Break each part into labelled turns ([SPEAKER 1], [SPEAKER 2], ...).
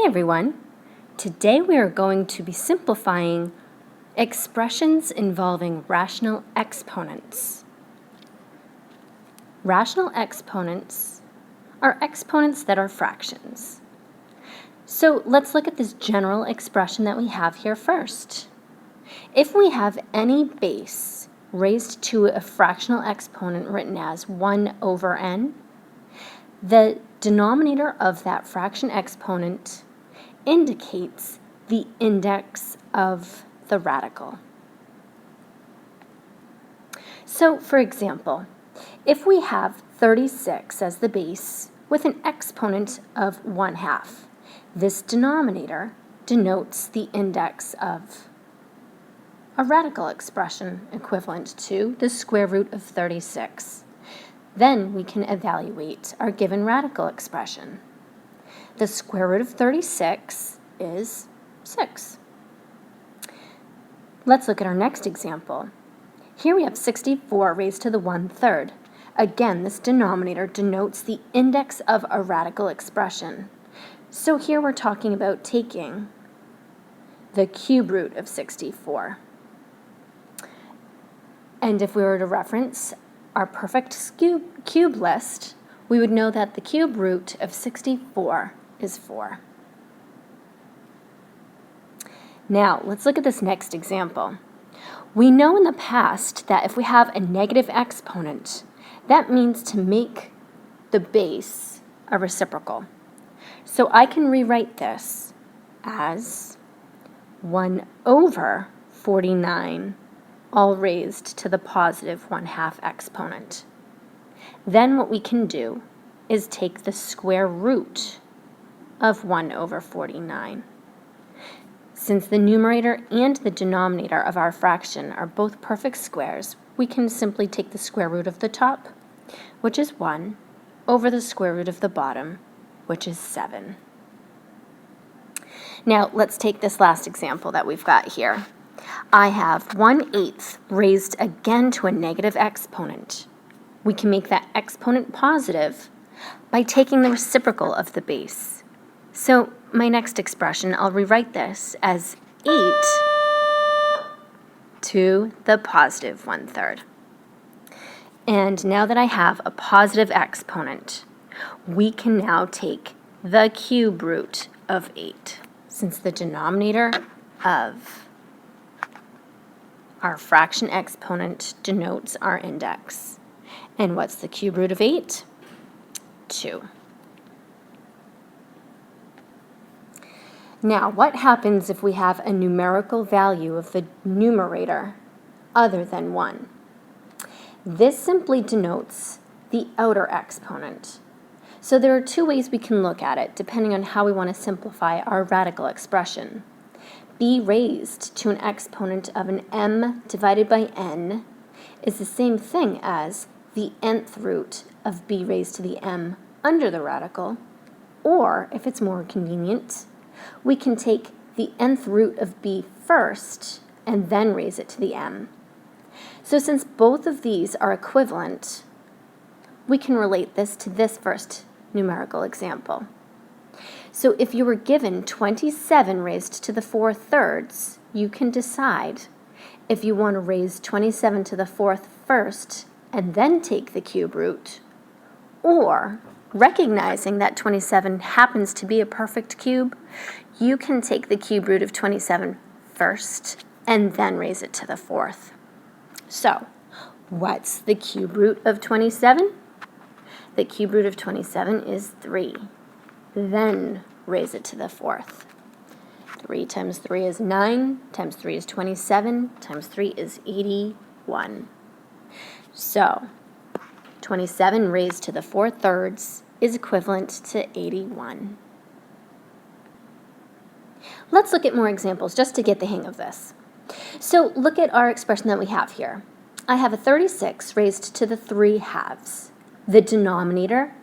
[SPEAKER 1] Hey everyone! Today we are going to be simplifying expressions involving rational exponents. Rational exponents are exponents that are fractions. So let's look at this general expression that we have here first. If we have any base raised to a fractional exponent written as 1 over n, the denominator of that fraction exponent indicates the index of the radical. So, for example, if we have 36 as the base with an exponent of 1/2, this denominator denotes the index of a radical expression equivalent to the square root of 36. Then we can evaluate our given radical expression. The square root of 36 is 6. Let's look at our next example. Here we have 64 raised to the 1/3. Again, this denominator denotes the index of a radical expression. So here we're talking about taking the cube root of 64. And if we were to reference our perfect cube list, we would know that the cube root of 64 is 4. Now, let's look at this next example. We know in the past that if we have a negative exponent, that means to make the base a reciprocal. So I can rewrite this as 1 over 49 all raised to the positive 1/2 exponent. Then what we can do is take the square root of 1 over 49. Since the numerator and the denominator of our fraction are both perfect squares, we can simply take the square root of the top, which is 1, over the square root of the bottom, which is 7. Now, let's take this last example that we've got here. I have 1/8 raised again to a negative exponent. We can make that exponent positive by taking the reciprocal of the base. So my next expression, I'll rewrite this as 8 to the positive 1/3. And now that I have a positive exponent, we can now take the cube root of 8, since the denominator of our fraction exponent denotes our index. And what's the cube root of 8? 2. Now, what happens if we have a numerical value of the numerator other than 1? This simply denotes the outer exponent. So there are two ways we can look at it, depending on how we want to simplify our radical expression. B raised to an exponent of an m divided by n is the same thing as the nth root of b raised to the m under the radical, or if it's more convenient, we can take the nth root of b first and then raise it to the m. So since both of these are equivalent, we can relate this to this first numerical example. So if you were given 27 raised to the 4/3, you can decide if you want to raise 27 to the 4th first and then take the cube root, or recognizing that 27 happens to be a perfect cube, you can take the cube root of 27 first and then raise it to the 4th. So, what's the cube root of 27? The cube root of 27 is 3. Then raise it to the 4th. 3 times 3 is 9, times 3 is 27, times 3 is 81. So, 27 raised to the 4/3 is equivalent to 81. Let's look at more examples just to get the hang of this. So look at our expression that we have here. I have a 36 raised to the 3/2. The denominator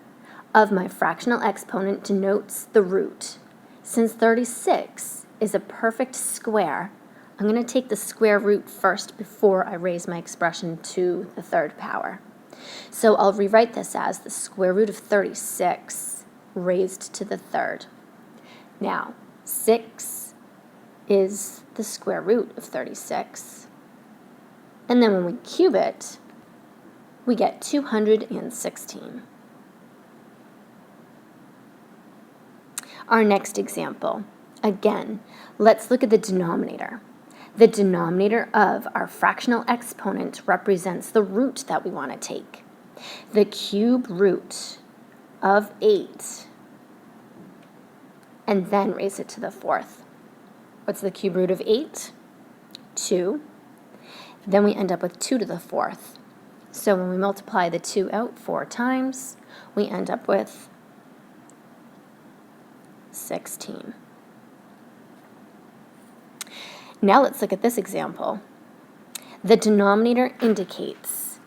[SPEAKER 1] of my fractional exponent denotes the root. Since 36 is a perfect square, I'm going to take the square root first before I raise my expression to the 3rd power. So I'll rewrite this as the square root of 36 raised to the 3rd. Now, 6 is the square root of 36. And then when we cube it, we get 216. Our next example, again, let's look at the denominator. The denominator of our fractional exponent represents the root that we want to take. The cube root of 8, and then raise it to the 4th. What's the cube root of 8? 2. Then we end up with 2 to the 4th. So when we multiply the 2 out 4 times, we end up with 16. Now let's look at this example. The denominator indicates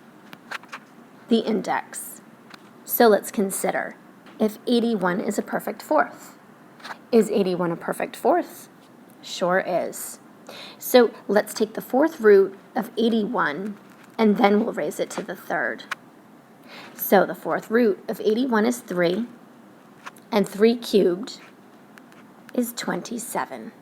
[SPEAKER 1] the index. So let's consider if 81 is a perfect fourth. Is 81 a perfect fourth? Sure is. So let's take the 4th root of 81 and then we'll raise it to the 3rd. So the 4th root of 81 is 3, and 3 cubed is 27.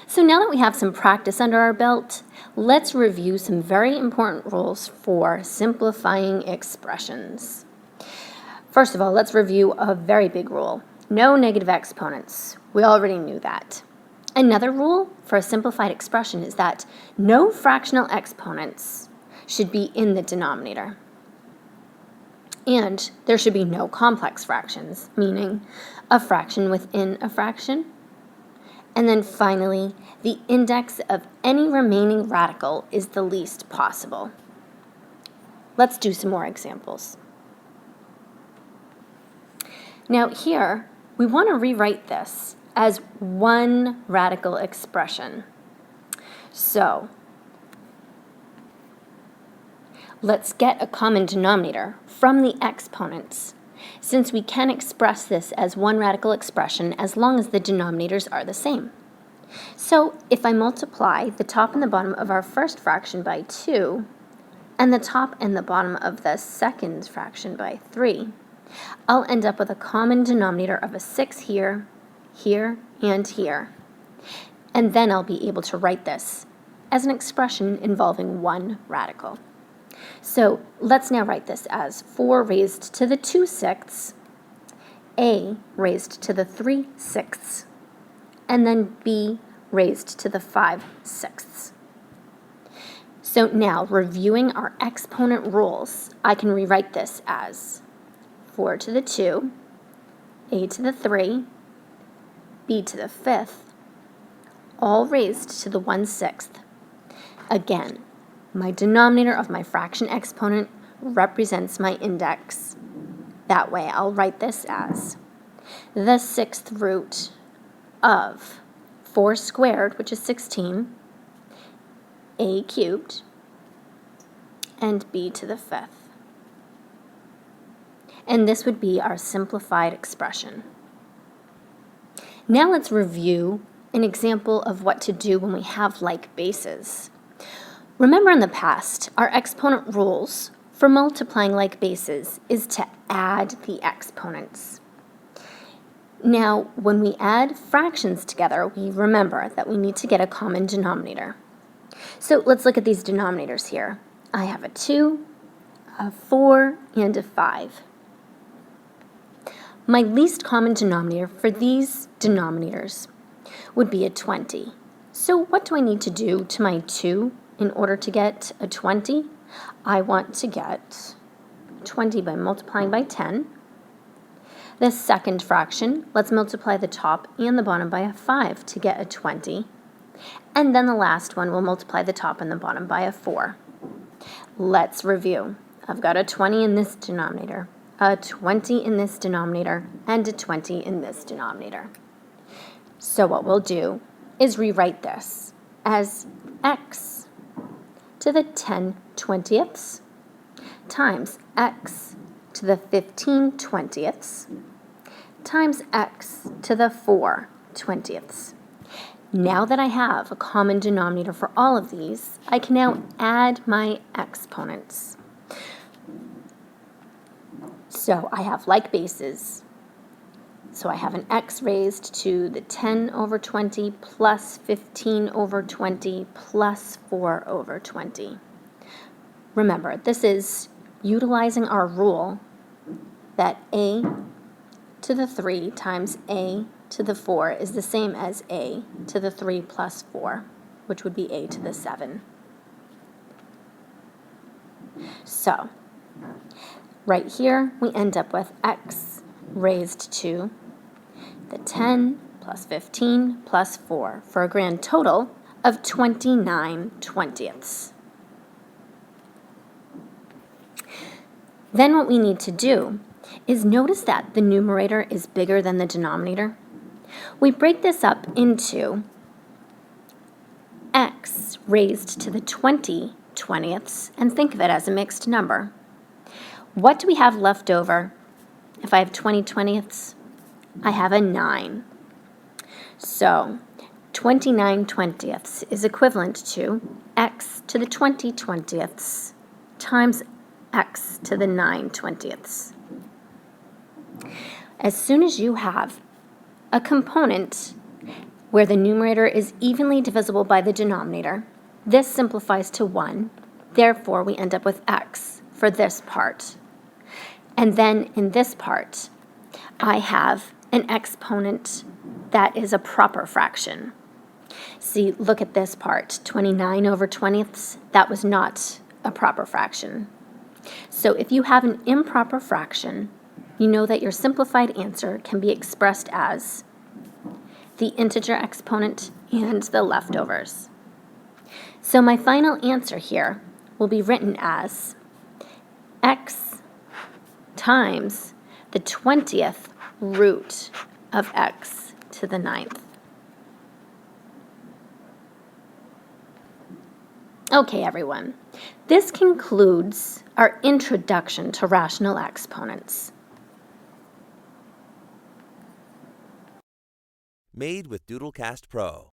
[SPEAKER 1] So now that we have some practice under our belt, let's review some very important rules for simplifying expressions. First of all, let's review a very big rule. No negative exponents. We already knew that. Another rule for a simplified expression is that no fractional exponents should be in the denominator. And there should be no complex fractions, meaning a fraction within a fraction. And then finally, the index of any remaining radical is the least possible. Let's do some more examples. Now here, we want to rewrite this as one radical expression. So let's get a common denominator from the exponents, since we can express this as one radical expression as long as the denominators are the same. So if I multiply the top and the bottom of our first fraction by 2, and the top and the bottom of the second fraction by 3, I'll end up with a common denominator of a 6 here, here, and here. And then I'll be able to write this as an expression involving one radical. So let's now write this as 4 raised to the 2/6, a raised to the 3/6, and then b raised to the 5/6. So now, reviewing our exponent rules, I can rewrite this as 4 to the 2, a to the 3, b to the 5th, all raised to the 1/6. Again, my denominator of my fraction exponent represents my index. That way, I'll write this as the 6th root of 4 squared, which is 16, a cubed, and b to the 5th. And this would be our simplified expression. Now let's review an example of what to do when we have like bases. Remember in the past, our exponent rules for multiplying like bases is to add the exponents. Now, when we add fractions together, we remember that we need to get a common denominator. So let's look at these denominators here. I have a 2, a 4, and a 5. My least common denominator for these denominators would be a 20. So what do I need to do to my 2 in order to get a 20? I want to get 20 by multiplying by 10. The second fraction, let's multiply the top and the bottom by a 5 to get a 20. And then the last one, we'll multiply the top and the bottom by a 4. Let's review. I've got a 20 in this denominator, a 20 in this denominator, and a 20 in this denominator. So what we'll do is rewrite this as x to the 10/20ths times x to the 15/20ths times x to the 4/20ths. Now that I have a common denominator for all of these, I can now add my exponents. So I have like bases. So I have an x raised to the 10 over 20 plus 15 over 20 plus 4 over 20. Remember, this is utilizing our rule that a to the 3 times a to the 4 is the same as a to the 3 plus 4, which would be a to the 7. So, right here, we end up with x raised to the 10 plus 15 plus 4 for a grand total of 29/20. Then what we need to do is notice that the numerator is bigger than the denominator. We break this up into x raised to the 20/20 and think of it as a mixed number. What do we have left over? If I have 20/20, I have a 9. So 29/20 is equivalent to x to the 20/20 times x to the 9/20. As soon as you have a component where the numerator is evenly divisible by the denominator, this simplifies to 1. Therefore, we end up with x for this part. And then in this part, I have an exponent that is a proper fraction. See, look at this part, 29 over 20ths, that was not a proper fraction. So if you have an improper fraction, you know that your simplified answer can be expressed as the integer exponent and the leftovers. So my final answer here will be written as x times the 20th root of x to the 9th. Okay, everyone. This concludes our introduction to rational exponents.
[SPEAKER 2] Made with Doodlecast Pro.